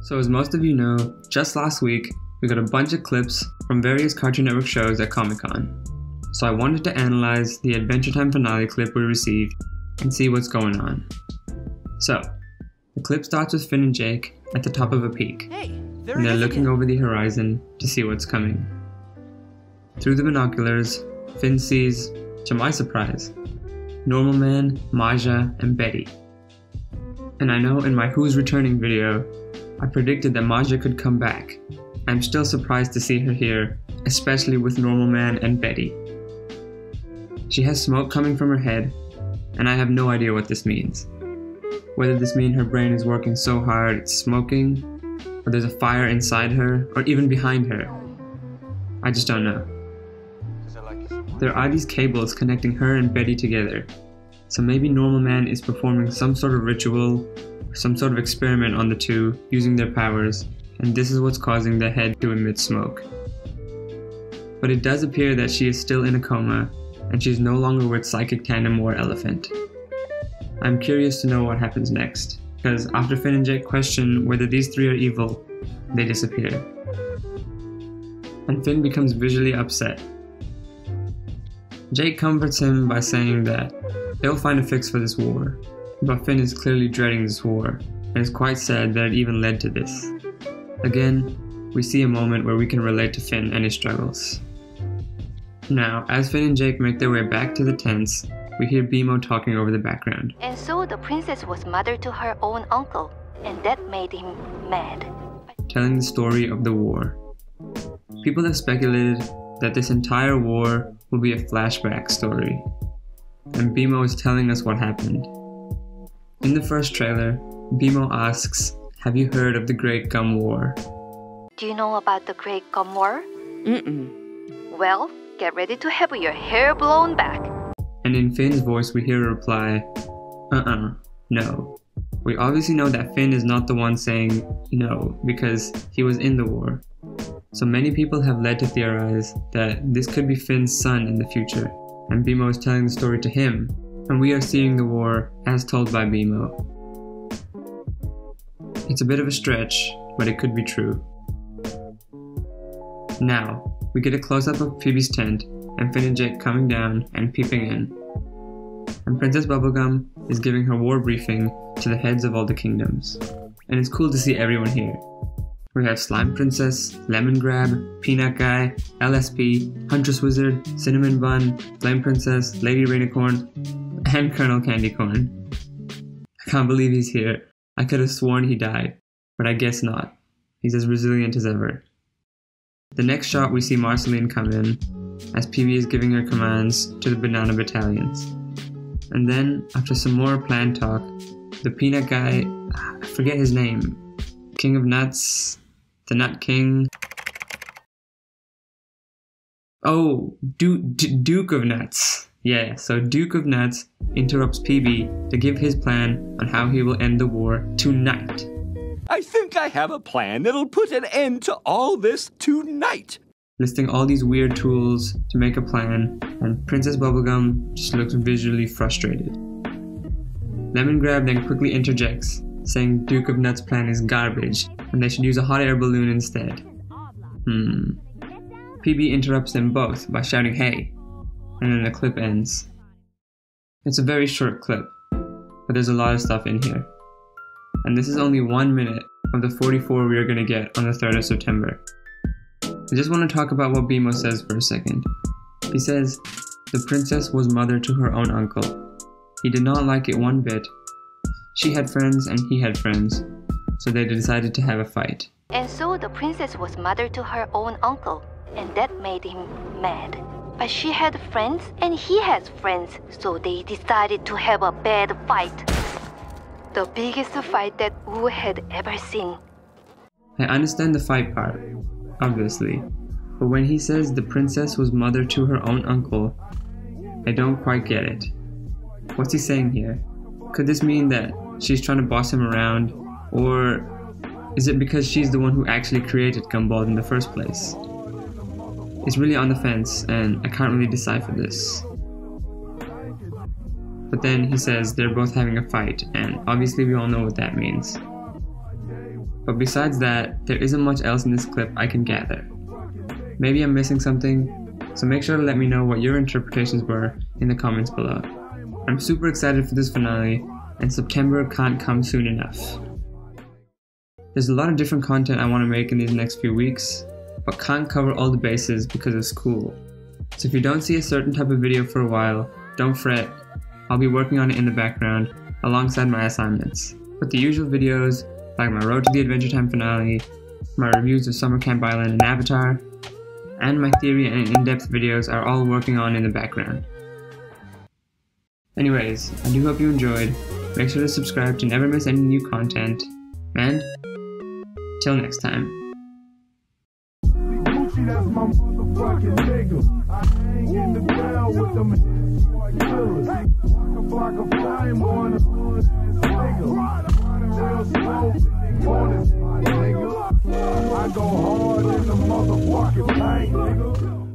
So as most of you know, just last week, we got a bunch of clips from various Cartoon Network shows at Comic-Con. So I wanted to analyze the Adventure Time finale clip we received and see what's going on. So, the clip starts with Finn and Jake at the top of a peak, and they're looking over the horizon to see what's coming. Through the binoculars, Finn sees, to my surprise, Normal Man, Maja, and Betty. And I know in my Who's Returning video, I predicted that Maja could come back. I'm still surprised to see her here, especially with Normal Man and Betty. She has smoke coming from her head, and I have no idea what this means. Whether this means her brain is working so hard it's smoking, or there's a fire inside her, or even behind her. I just don't know. There are these cables connecting her and Betty together, so maybe Normal Man is performing some sort of ritual, or some sort of experiment on the two using their powers, and this is what's causing the head to emit smoke. But it does appear that she is still in a coma, and she's no longer with Psychic Tandem or Elephant. I'm curious to know what happens next, because after Finn and Jake question whether these three are evil, they disappear. And Finn becomes visually upset. Jake comforts him by saying that they'll find a fix for this war, but Finn is clearly dreading this war, and is quite sad that it even led to this. Again, we see a moment where we can relate to Finn and his struggles. Now, as Finn and Jake make their way back to the tents, we hear BMO talking over the background. And so the princess was mother to her own uncle, and that made him mad. Telling the story of the war. People have speculated that this entire war will be a flashback story, and BMO is telling us what happened. In the first trailer, BMO asks, "Have you heard of the Great Gum War?" Do you know about the Great Gum War? Well, get ready to have your hair blown back. And in Finn's voice we hear a reply, no. We obviously know that Finn is not the one saying no, because he was in the war. So many people have led to theorize that this could be Finn's son in the future, and BMO is telling the story to him, and we are seeing the war as told by BMO. It's a bit of a stretch, but it could be true. Now, we get a close-up of Phoebe's tent, and Finn and Jake coming down and peeping in. And Princess Bubblegum is giving her war briefing to the heads of all the kingdoms. And it's cool to see everyone here. We have Slime Princess, Lemon Grab, Peanut Guy, LSP, Huntress Wizard, Cinnamon Bun, Flame Princess, Lady Rainicorn, and Colonel Candy Corn. I can't believe he's here. I could have sworn he died, but I guess not. He's as resilient as ever. The next shot we see Marceline come in, as Peebee is giving her commands to the banana battalions. And then, after some more plan talk, the peanut guy, I forget his name, King of Nuts, the Nut King. Oh, Duke of Nuts. Yeah, so Duke of Nuts interrupts Peebee to give his plan on how he will end the war tonight. I think I have a plan that'll put an end to all this tonight. Listing all these weird tools to make a plan, and Princess Bubblegum just looks visually frustrated. Lemon Grab then quickly interjects, saying Duke of Nuts' plan is garbage, and they should use a hot air balloon instead. PB interrupts them both by shouting hey, and then the clip ends. It's a very short clip, but there's a lot of stuff in here. And this is only 1 minute of the 44 we are going to get on the 3rd of September. I just want to talk about what BMO says for a second. He says, the princess was mother to her own uncle. He did not like it one bit. She had friends and he had friends, so they decided to have a fight. And so the princess was mother to her own uncle, and that made him mad. But she had friends and he has friends, so they decided to have a bad fight. The biggest fight that Wu had ever seen. I understand the fight part, obviously, but when he says the princess was mother to her own uncle, I don't quite get it. What's he saying here? Could this mean that she's trying to boss him around, or is it because she's the one who actually created Gumball in the first place? It's really on the fence, and I can't really decipher this. But then he says they're both having a fight, and obviously we all know what that means. but besides that, there isn't much else in this clip I can gather. Maybe I'm missing something, so make sure to let me know what your interpretations were in the comments below. I'm super excited for this finale, and September can't come soon enough. There's a lot of different content I want to make in these next few weeks, but can't cover all the bases because of school. So if you don't see a certain type of video for a while, don't fret, I'll be working on it in the background alongside my assignments. But the usual videos, like my Road to the Adventure Time finale, my reviews of Summer Camp Island and Avatar, and my theory and in-depth videos are all working on in the background. Anyways, I do hope you enjoyed. Make sure to subscribe to never miss any new content, and till next time. That's my motherfucking nigga. I hang in the ground with them killers. Block a flame on a nigga. Real slow, honest, nigga. I go hard in the motherfucking paint, nigga.